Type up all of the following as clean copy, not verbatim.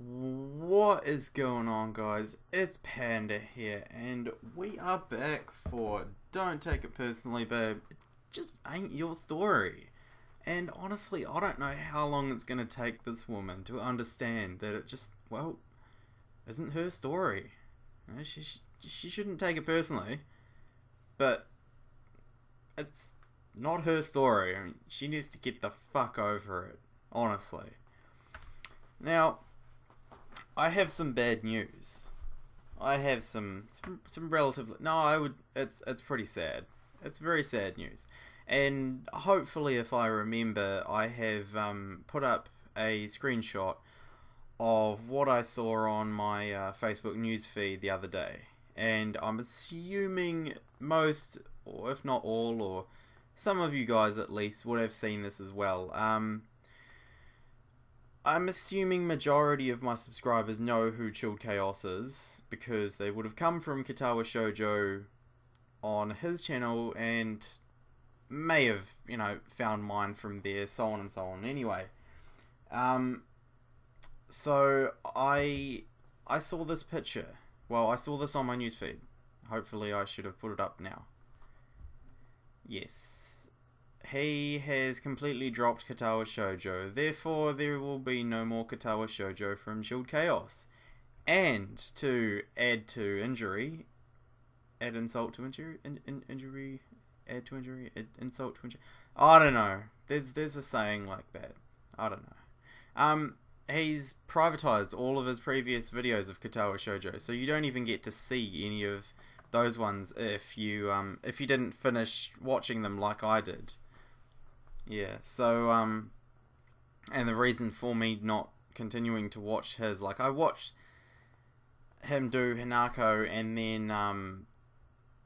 What is going on, guys? It's Panda here, and we are back for Don't Take It Personally, babe. It just ain't your story. And honestly, I don't know how long it's gonna take this woman to understand that it just, well, isn't her story. You know, she shouldn't take it personally, but it's not her story. I mean, she needs to get the fuck over it, honestly. Now, I have some bad news. I have some relatively... No, it's pretty sad. It's very sad news. And hopefully, if I remember, I have put up a screenshot of what I saw on my Facebook newsfeed the other day. And I'm assuming most, or if not all, or some of you guys at least, would have seen this as well. I'm assuming majority of my subscribers know who Chilled Chaos is, because they would have come from Katawa Shoujo on his channel and may have, you know, found mine from there, so on and so on. Anyway, so I saw this picture. Well, I saw this on my newsfeed. Hopefully I should have put it up now. Yes. He has completely dropped Katawa Shoujo, therefore there will be no more Katawa Shoujo from Chilled Chaos. And to add to injury, add insult to injury, injury, add to injury, add insult to injury. I don't know. There's a saying like that. I don't know. He's privatized all of his previous videos of Katawa Shoujo, so you don't even get to see any of those ones if you didn't finish watching them like I did. Yeah, so, and the reason for me not continuing to watch his, like, I watched him do Hinako, and then,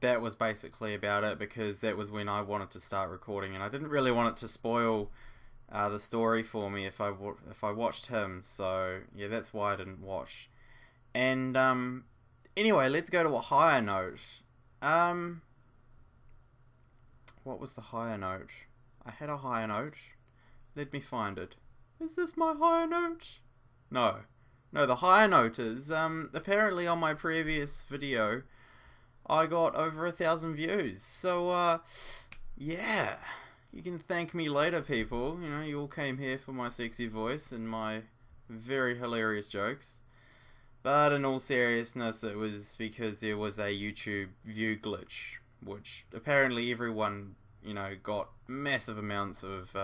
that was basically about it, because that was when I wanted to start recording, and I didn't really want it to spoil, the story for me if I watched him, so, yeah, that's why I didn't watch. And, anyway, let's go to a higher note. What was the higher note? I had a higher note. Let me find it. Is this my higher note? No. No, the higher note is, apparently on my previous video, I got over 1,000 views. So, yeah. You can thank me later, people. You know, you all came here for my sexy voice and my very hilarious jokes. But in all seriousness, it was because there was a YouTube view glitch, which apparently everyone, you know, got massive amounts of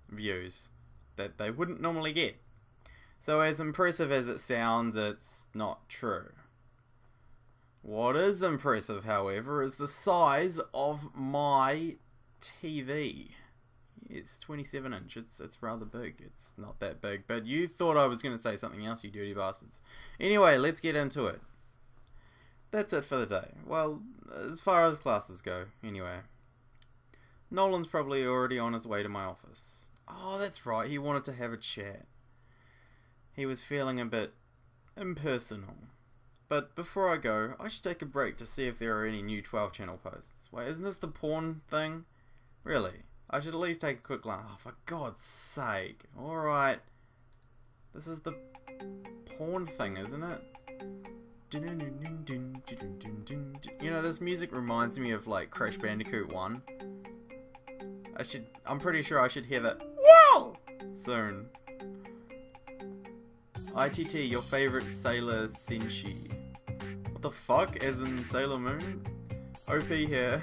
views that they wouldn't normally get. So as impressive as it sounds, it's not true. What is impressive, however, is the size of my TV. It's 27 inch. It's rather big. It's not that big, but you thought I was going to say something else, you dirty bastards. Anyway, let's get into it. That's it for the day. Well, as far as classes go, anyway. Nolan's probably already on his way to my office. Oh, that's right, he wanted to have a chat. He was feeling a bit impersonal. But before I go, I should take a break to see if there are any new 12 channel posts. Wait, isn't this the porn thing? Really? I should at least take a quick glance. Oh, for God's sake. Alright. This is the porn thing, isn't it? You know, this music reminds me of, like, Crash Bandicoot 1. I'm pretty sure I should hear that whoa soon. ITT, your favorite Sailor Senshi. What the fuck? As in Sailor Moon? OP here.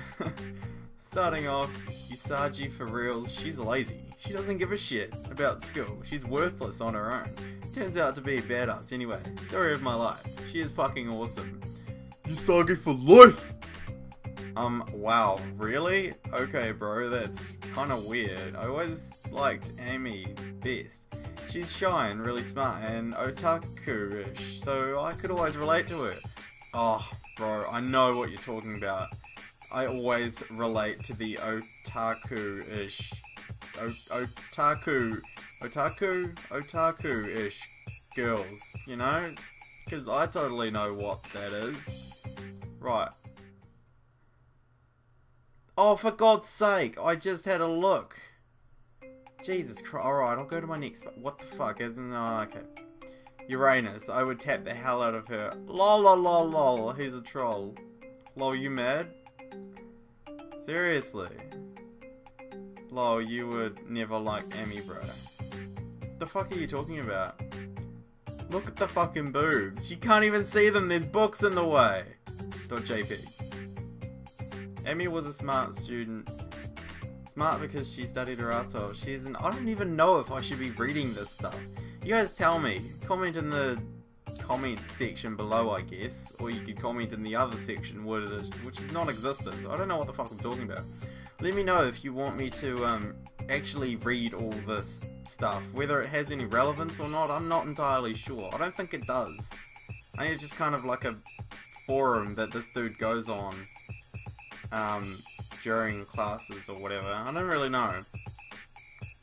Starting off, Usagi for reals, she's lazy. She doesn't give a shit about school. She's worthless on her own. Turns out to be a badass anyway. Story of my life. She is fucking awesome. Usagi for life! Wow, really? Okay, bro, that's kinda weird. I always liked Amy best. She's shy and really smart and otaku-ish, so I could always relate to her. Oh, bro, I know what you're talking about. I always relate to the otaku-ish. Otaku-ish girls, you know? Because I totally know what that is. Right. Oh, for God's sake, I just had a look. Jesus Christ. Alright, I'll go to my next... What the fuck, isn't... Oh, okay. Uranus. I would tap the hell out of her. Lol, lol, lol, lol. He's a troll. Lol, you mad? Seriously? Lol, you would never like Amy, bro. The fuck are you talking about? Look at the fucking boobs. You can't even see them. There's books in the way. .jp. Amy was a smart student. Smart because she studied her ass off. She's an... I don't even know if I should be reading this stuff. You guys tell me. Comment in the comment section below, I guess. Or you could comment in the other section, which is non-existent. I don't know what the fuck I'm talking about. Let me know if you want me to actually read all this stuff. Whether it has any relevance or not, I'm not entirely sure. I don't think it does. I think it's just kind of like a forum that this dude goes on during classes or whatever. I don't really know.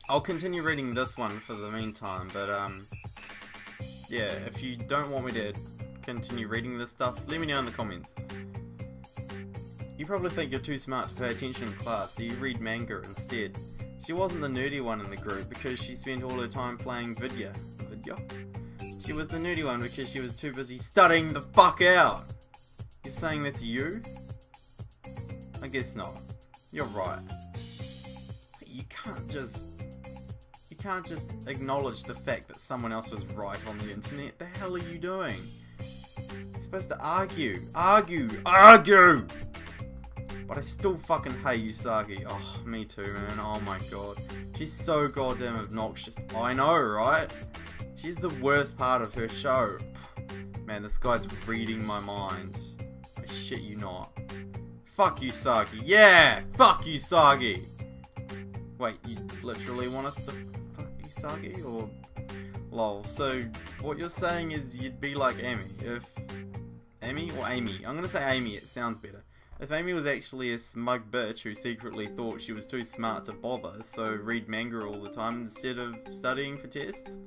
I'll continue reading this one for the meantime, but yeah, if you don't want me to continue reading this stuff, let me know in the comments. You probably think you're too smart to pay attention in class, so you read manga instead. She wasn't the nerdy one in the group because she spent all her time playing video. She was the nerdy one because she was too busy studying the fuck out. You're saying that's you? I guess not. You're right. You can't just acknowledge the fact that someone else was right on the internet. The hell are you doing? You're supposed to argue. Argue! Argue! But I still fucking hate Usagi. Oh, me too, man. Oh my god. She's so goddamn obnoxious. I know, right? She's the worst part of her show. Man, this guy's reading my mind. I shit you not. Fuck Usagi. Yeah! Fuck Usagi! Wait, you literally want us to fuck Usagi? Or... lol. So, what you're saying is you'd be like Amy. If... Amy or Amy? I'm gonna say Amy, it sounds better. If Amy was actually a smug bitch who secretly thought she was too smart to bother, so read manga all the time instead of studying for tests?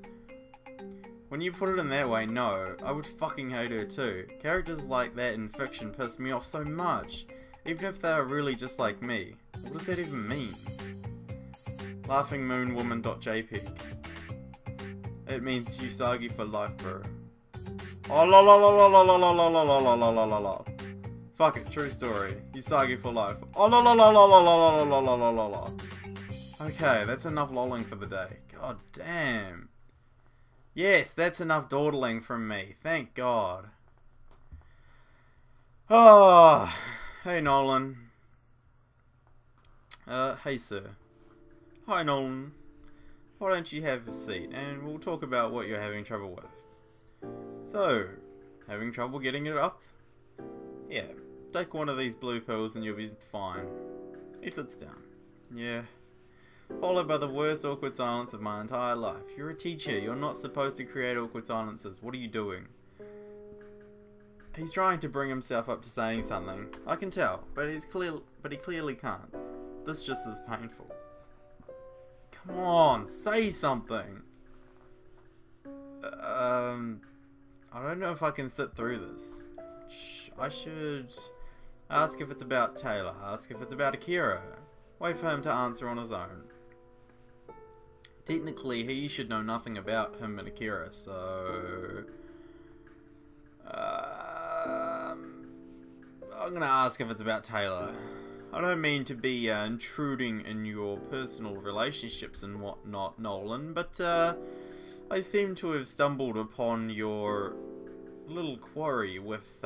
When you put it in that way, no, I would fucking hate her too. Characters like that in fiction piss me off so much, even if they are really just like me. What does that even mean? LaughingMoonWoman.jpg. It means Usagi for life, bro. Oh la la la la la la la la la la la la la la. Fuck it, true story. Usagi for life. Oh la la la la la la la la la la la la. Okay, that's enough lolling for the day. God damn. Yes, that's enough dawdling from me. Thank God. Oh, hey Nolan. Hey sir. Hi Nolan. Why don't you have a seat and we'll talk about what you're having trouble with. So, having trouble getting it up? Yeah, take one of these blue pills and you'll be fine. He sits down. Yeah. Followed by the worst awkward silence of my entire life. You're a teacher, you're not supposed to create awkward silences. What are you doing? He's trying to bring himself up to saying something. I can tell, but he clearly can't. This just is painful. Come on, say something. I don't know if I can sit through this. I should ask if it's about Taylor, ask if it's about Akira. Wait for him to answer on his own. Technically, he should know nothing about him and Akira, so... I'm gonna ask if it's about Taylor. I don't mean to be intruding in your personal relationships and whatnot, Nolan, but I seem to have stumbled upon your little quarry with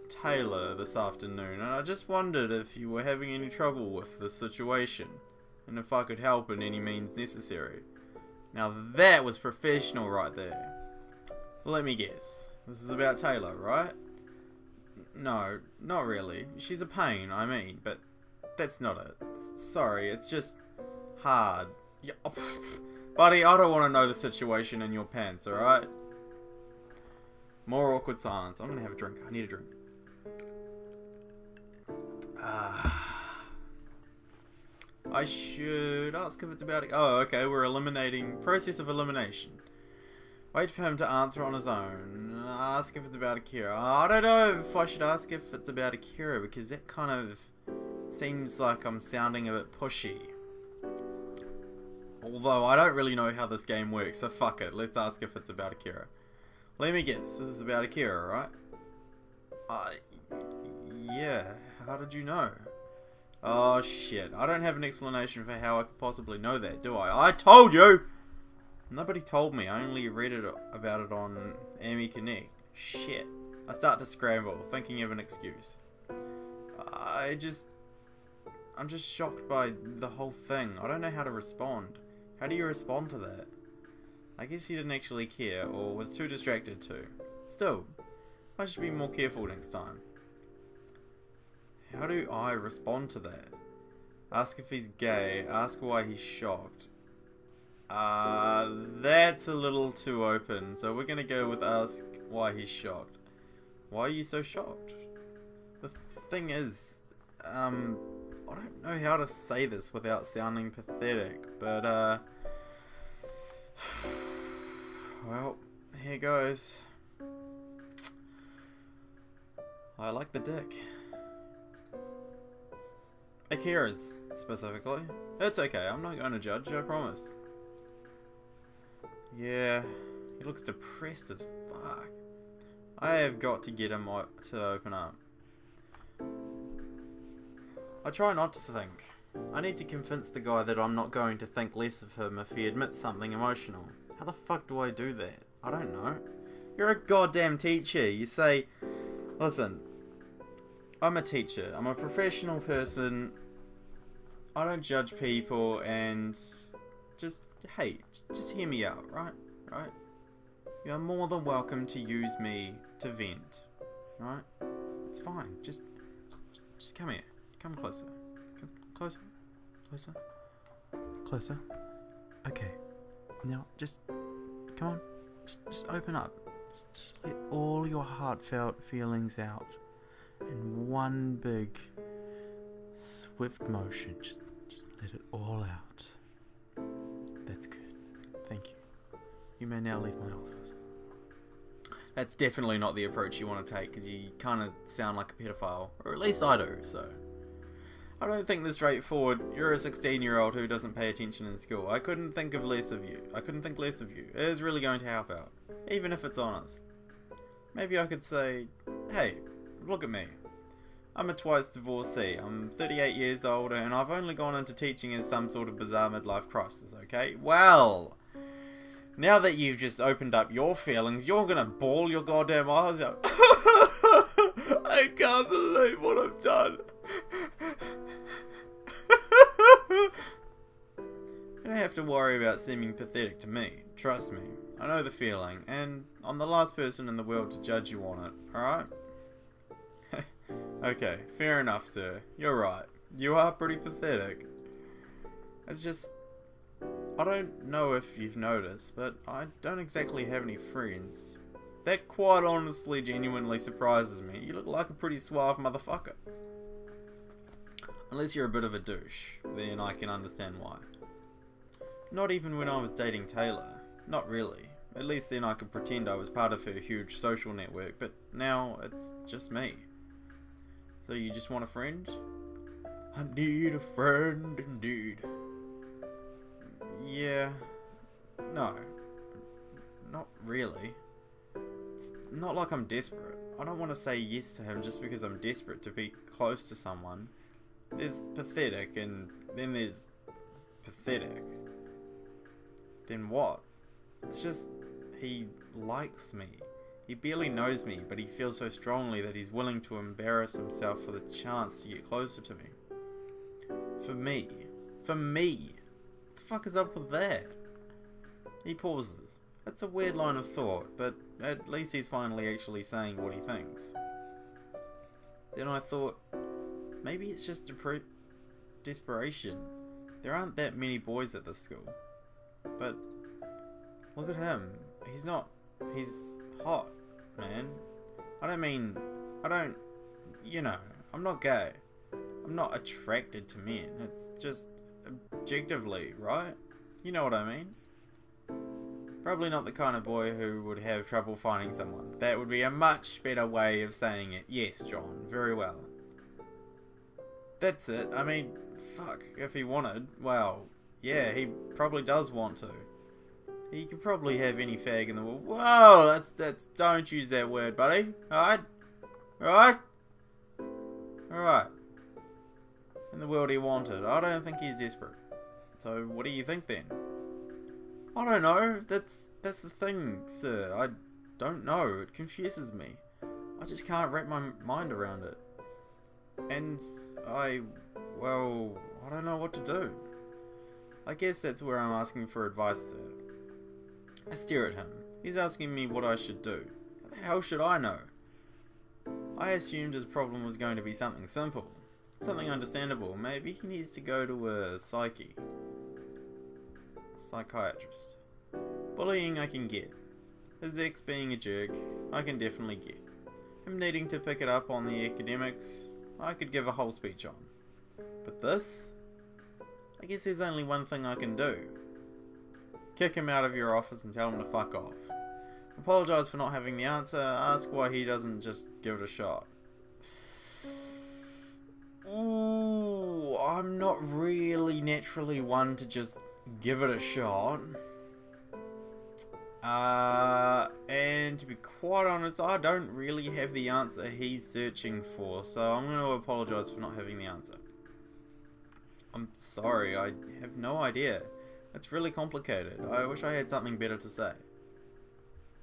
Taylor this afternoon, and I just wondered if you were having any trouble with the situation, and if I could help in any means necessary. Now that was professional right there. Let me guess. This is about Taylor, right? No, not really. She's a pain, I mean, but that's not it. Sorry, it's just hard. Yeah, buddy, I don't want to know the situation in your pants, alright? More awkward silence. I'm gonna have a drink. I need a drink. I should ask if it's about... Oh, okay, we're eliminating... Process of elimination. Wait for him to answer on his own. Ask if it's about Akira. I don't know if I should ask if it's about Akira, because that kind of seems like I'm sounding a bit pushy. Although, I don't really know how this game works, so fuck it. Let's ask if it's about Akira. Let me guess, this is about Akira, right? Yeah, how did you know? Oh shit, I don't have an explanation for how I could possibly know that, do I? I told you! Nobody told me, I only read about it on Amy Connect. Shit. I start to scramble, thinking of an excuse. I'm just shocked by the whole thing. I don't know how to respond. How do you respond to that? I guess he didn't actually care, or was too distracted to. Still, I should be more careful next time. How do I respond to that? Ask if he's gay, ask why he's shocked. That's a little too open, so we're gonna go with ask why he's shocked. Why are you so shocked? The thing is, I don't know how to say this without sounding pathetic, but, well, here goes. I like the dick. Akira's, specifically. It's okay, I'm not going to judge, I promise. Yeah, he looks depressed as fuck. I have got to get him to open up. I try not to think. I need to convince the guy that I'm not going to think less of him if he admits something emotional. How the fuck do I do that? I don't know. You're a goddamn teacher. You say, listen, I'm a teacher. I'm a professional person. I don't judge people and just, hey, just hear me out, right? Right? You're more than welcome to use me to vent, right? It's fine. Just come here. Come closer. Come closer. Closer. Closer. Okay. Now, just come on. Just open up. Just let all your heartfelt feelings out in one big, swift motion. Just let it all out. That's good. Thank you. You may now leave my office. That's definitely not the approach you want to take, because you kind of sound like a pedophile. Or at least I do, so. I don't think this straightforward. You're a 16-year-old who doesn't pay attention in school. I couldn't think less of you. It is really going to help out. Even if it's honest. Maybe I could say, hey, look at me. I'm a twice divorcee. I'm 38 years old and I've only gone into teaching as some sort of bizarre midlife crisis, okay? Well, now that you've just opened up your feelings, you're gonna bawl your goddamn eyes out. I can't believe what I've done. You don't have to worry about seeming pathetic to me. Trust me. I know the feeling, and I'm the last person in the world to judge you on it, alright? Okay, fair enough, sir. You're right. You are pretty pathetic. It's just, I don't know if you've noticed, but I don't exactly have any friends. That quite honestly genuinely surprises me. You look like a pretty suave motherfucker. Unless you're a bit of a douche, then I can understand why. Not even when I was dating Taylor. Not really. At least then I could pretend I was part of her huge social network, but now it's just me. So you just want a friend? I need a friend indeed. Yeah. No. Not really. It's not like I'm desperate. I don't want to say yes to him just because I'm desperate to be close to someone. There's pathetic and then there's pathetic. Then what? It's just, he likes me. He barely knows me, but he feels so strongly that he's willing to embarrass himself for the chance to get closer to me. For me. For me. What the fuck is up with that? He pauses. That's a weird line of thought, but at least he's finally actually saying what he thinks. Then I thought, maybe it's just desperation. There aren't that many boys at this school. But look at him. He's hot, man. You know, I'm not gay. I'm not attracted to men. It's just objectively, right? You know what I mean? Probably not the kind of boy who would have trouble finding someone. That would be a much better way of saying it. Yes, John, very well. That's it. I mean, fuck, if he wanted, well, yeah, he probably does want to. He could probably have any fag in the world. Whoa, that's, don't use that word, buddy. Alright? Alright? Alright. In the world he wanted. I don't think he's desperate. So, what do you think then? I don't know. That's the thing, sir. I don't know. It confuses me. I just can't wrap my mind around it. And well, I don't know what to do. I guess that's where I'm asking for advice, sir. I stare at him. He's asking me what I should do. How the hell should I know? I assumed his problem was going to be something simple. Something understandable. Maybe he needs to go to a psychiatrist. Bullying I can get. His ex being a jerk, I can definitely get. Him needing to pick it up on the academics, I could give a whole speech on. But this? I guess there's only one thing I can do. Kick him out of your office and tell him to fuck off. Apologise for not having the answer, ask why he doesn't just give it a shot. Ooh, I'm not really naturally one to just give it a shot. And to be quite honest, I don't really have the answer he's searching for, so I'm going to apologise for not having the answer. I'm sorry, I have no idea. It's really complicated. I wish I had something better to say.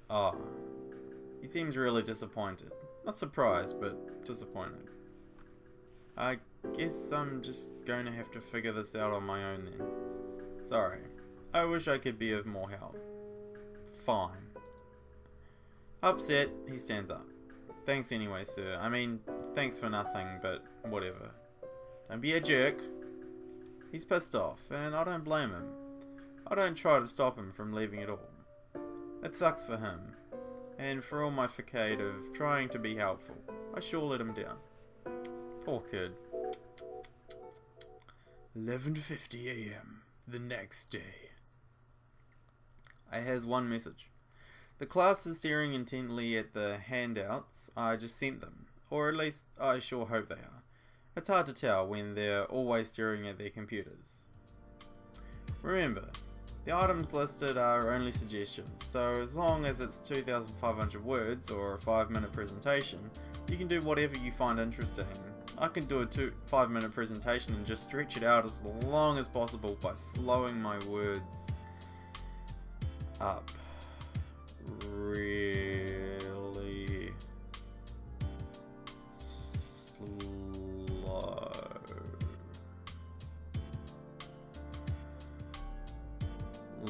Oh, he seems really disappointed. Not surprised, but disappointed. I guess I'm just going to have to figure this out on my own then. Sorry. I wish I could be of more help. Fine. Upset, he stands up. Thanks anyway, sir. I mean, thanks for nothing, but whatever. Don't be a jerk. He's pissed off, and I don't blame him. I don't try to stop him from leaving at all. It sucks for him, and for all my facade of trying to be helpful, I sure let him down. Poor kid. 11:50 AM, the next day. I has one message. The class is staring intently at the handouts I just sent them, or at least I sure hope they are. It's hard to tell when they're always staring at their computers. Remember, the items listed are only suggestions, so as long as it's 2,500 words or a 5-minute presentation, you can do whatever you find interesting. I can do a 5-minute presentation and just stretch it out as long as possible by slowing my words up really slow.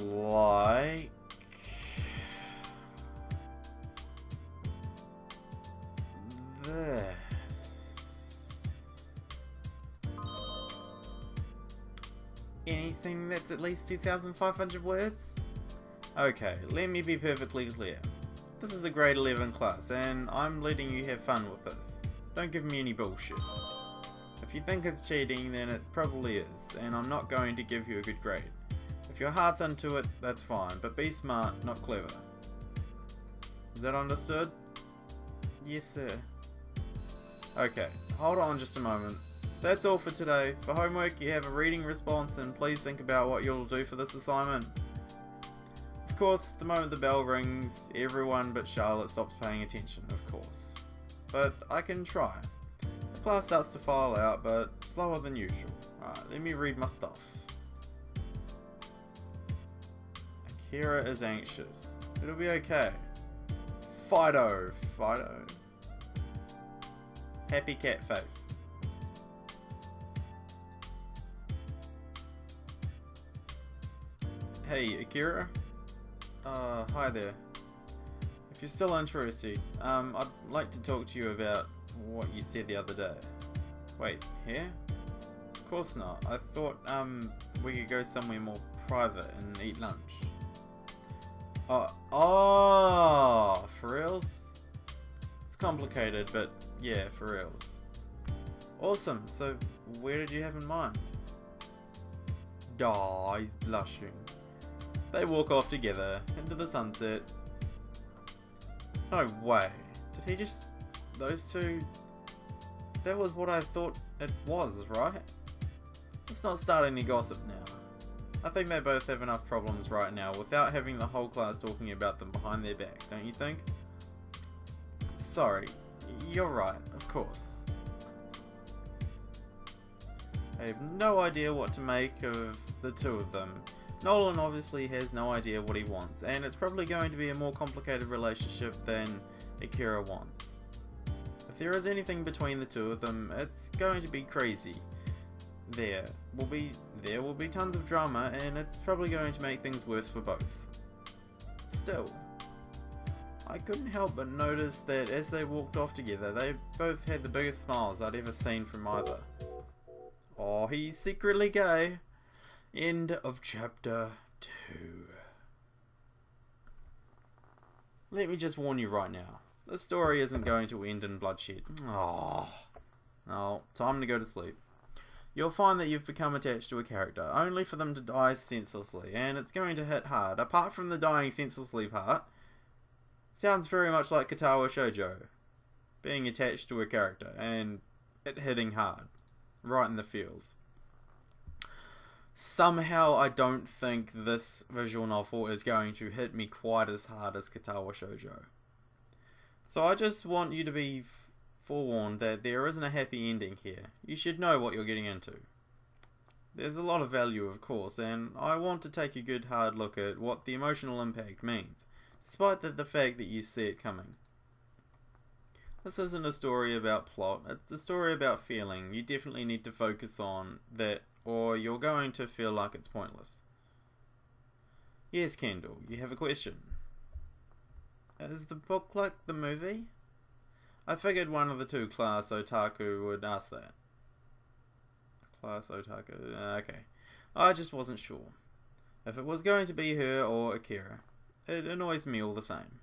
Like this. Anything that's at least 2,500 words? Okay, let me be perfectly clear. This is a grade 11 class, and I'm letting you have fun with this. Don't give me any bullshit. If you think it's cheating, then it probably is, and I'm not going to give you a good grade. If your heart's into it, that's fine, but be smart, not clever. Is that understood? Yes, sir. Okay, hold on just a moment. That's all for today. For homework, you have a reading response, and please think about what you'll do for this assignment. Of course, the moment the bell rings, everyone but Charlotte stops paying attention, of course. But I can try. The class starts to file out, but slower than usual. Alright, let me read my stuff. Akira is anxious. It'll be okay. Fido. Happy cat face. Hey, Akira? Hi there. If you're still interested, I'd like to talk to you about what you said the other day. Wait, here? Of course not. I thought, we could go somewhere more private and eat lunch. Oh, for reals? It's complicated, but yeah, for reals. Awesome, so where did you have in mind? Aw, he's blushing. They walk off together into the sunset. No way. Did he just... those two... That was what I thought it was, right? Let's not start any gossip now. I think they both have enough problems right now without having the whole class talking about them behind their back, don't you think? Sorry, you're right, of course. I have no idea what to make of the two of them. Nolan obviously has no idea what he wants, and it's probably going to be a more complicated relationship than Akira wants. If there is anything between the two of them, it's going to be crazy. There will be tons of drama, and it's probably going to make things worse for both. Still, I couldn't help but notice that as they walked off together, they both had the biggest smiles I'd ever seen from either. Oh, he's secretly gay. End of chapter 2. Let me just warn you right now. The story isn't going to end in bloodshed. Oh, time to go to sleep. You'll find that you've become attached to a character, only for them to die senselessly, and it's going to hit hard. Apart from the dying senselessly part, sounds very much like Katawa Shoujo. Being attached to a character, and it hitting hard. Right in the feels. Somehow I don't think this visual novel is going to hit me quite as hard as Katawa Shoujo. So I just want you to be forewarned that there isn't a happy ending here. You should know what you're getting into. There's a lot of value, of course, and I want to take a good hard look at what the emotional impact means, despite the fact that you see it coming. This isn't a story about plot, it's a story about feeling. You definitely need to focus on that, or you're going to feel like it's pointless. Yes, Kendall, you have a question. Is the book like the movie? I figured one of the two class otaku would ask that. Class otaku, okay. I just wasn't sure. If it was going to be her or Akira, it annoys me all the same.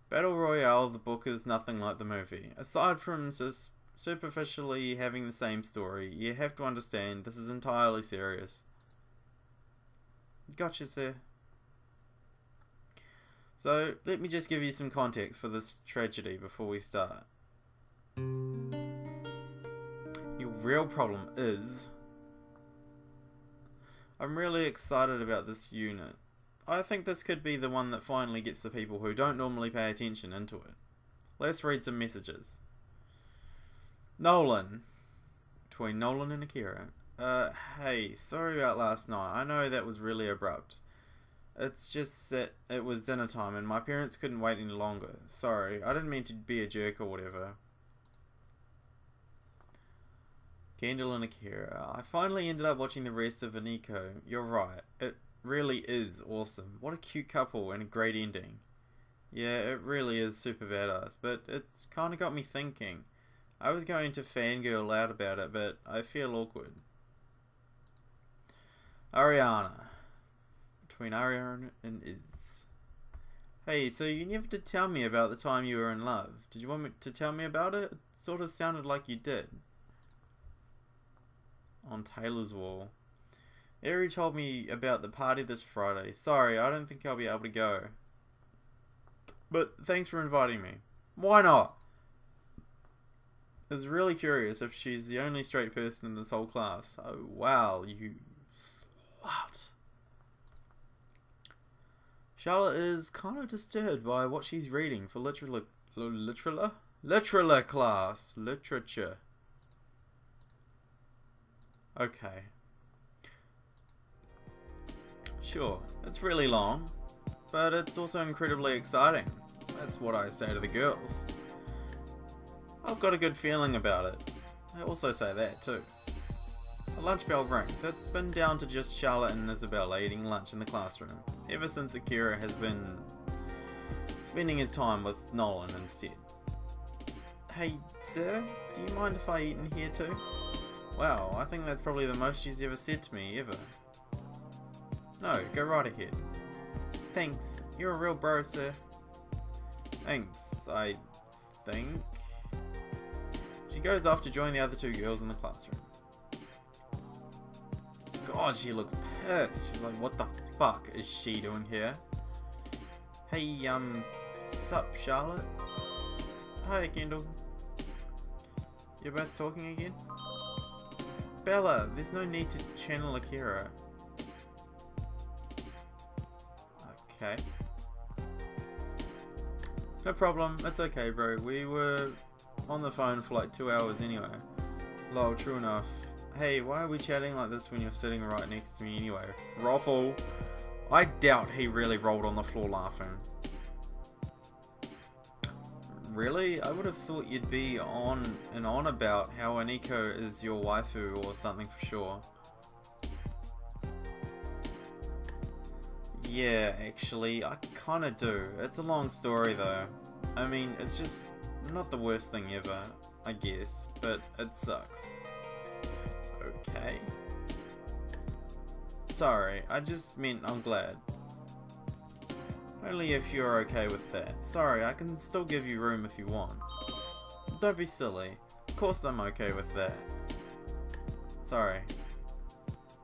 Battle Royale, the book is nothing like the movie. Aside from superficially having the same story, you have to understand this is entirely serious. Gotcha, sir. So, let me just give you some context for this tragedy before we start. Your real problem is... I'm really excited about this unit. I think this could be the one that finally gets the people who don't normally pay attention into it. Let's read some messages. Nolan. Between Nolan and Akira. Hey, sorry about last night. I know that was really abrupt. It's just that it was dinner time and my parents couldn't wait any longer. Sorry, I didn't mean to be a jerk or whatever. Kendall and Akira. I finally ended up watching the rest of Aniko. You're right. It really is awesome. What a cute couple and a great ending. Yeah, it really is super badass, but it's kind of got me thinking. I was going to fangirl out about it, but I feel awkward. Ariana. Between Ariana and Iz. Hey, so you never did tell me about the time you were in love. Did you want me to tell me about it? It sort of sounded like you did. On Taylor's wall. Eri told me about the party this Friday. Sorry, I don't think I'll be able to go. But thanks for inviting me. Why not? I was really curious if she's the only straight person in this whole class. Oh wow, you slut. Charlotte is kind of disturbed by what she's reading for literature class. Literature. Okay. Sure, it's really long, but it's also incredibly exciting. That's what I say to the girls. I've got a good feeling about it. I also say that too. The lunch bell rings. It's been down to just Charlotte and Isabella eating lunch in the classroom, ever since Akira has been spending his time with Nolan instead. Hey, sir, do you mind if I eat in here too? Wow, I think that's probably the most she's ever said to me, ever. No, go right ahead. Thanks, you're a real bro, sir. Thanks, I think. She goes off to join the other two girls in the classroom. God, she looks pissed. She's like, what the fuck is she doing here? Hey, sup, Charlotte? Hi, Kendall. You're both talking again? Bella, there's no need to channel Akira. Okay. No problem, it's okay, bro. We were on the phone for like 2 hours anyway. Lol, true enough. Hey, why are we chatting like this when you're sitting right next to me anyway? Ruffle. I doubt he really rolled on the floor laughing. Really? I would have thought you'd be on and on about how Aniko is your waifu or something for sure. Yeah, actually, I kinda do. It's a long story though. I mean, it's just not the worst thing ever, I guess, but it sucks. Okay. Sorry, I just meant I'm glad. Only if you're okay with that. Sorry, I can still give you room if you want. Don't be silly. Of course I'm okay with that. Sorry.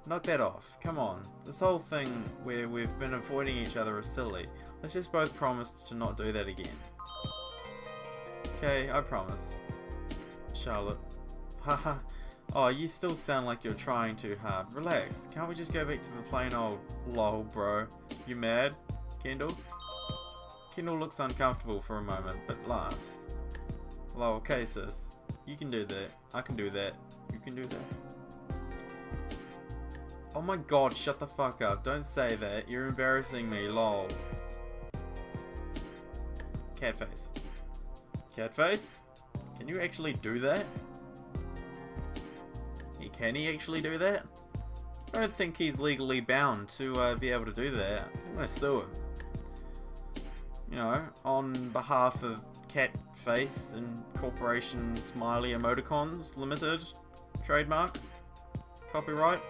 Knock that off. Come on. This whole thing where we've been avoiding each other is silly. Let's just both promise to not do that again. Okay, I promise. Charlotte. Haha. Oh, you still sound like you're trying too hard. Relax. Can't we just go back to the plain old lol, bro? You mad? Kendall? Kendall looks uncomfortable for a moment, but laughs. Lol, okay sis. You can do that. I can do that. You can do that. Oh my god, shut the fuck up. Don't say that. You're embarrassing me, lol. Catface. Catface? Can you actually do that? Can he actually do that? I don't think he's legally bound to be able to do that. I'm gonna sue him. You know, on behalf of Catface and Corporation Smiley Emoticons Limited, trademark, copyright.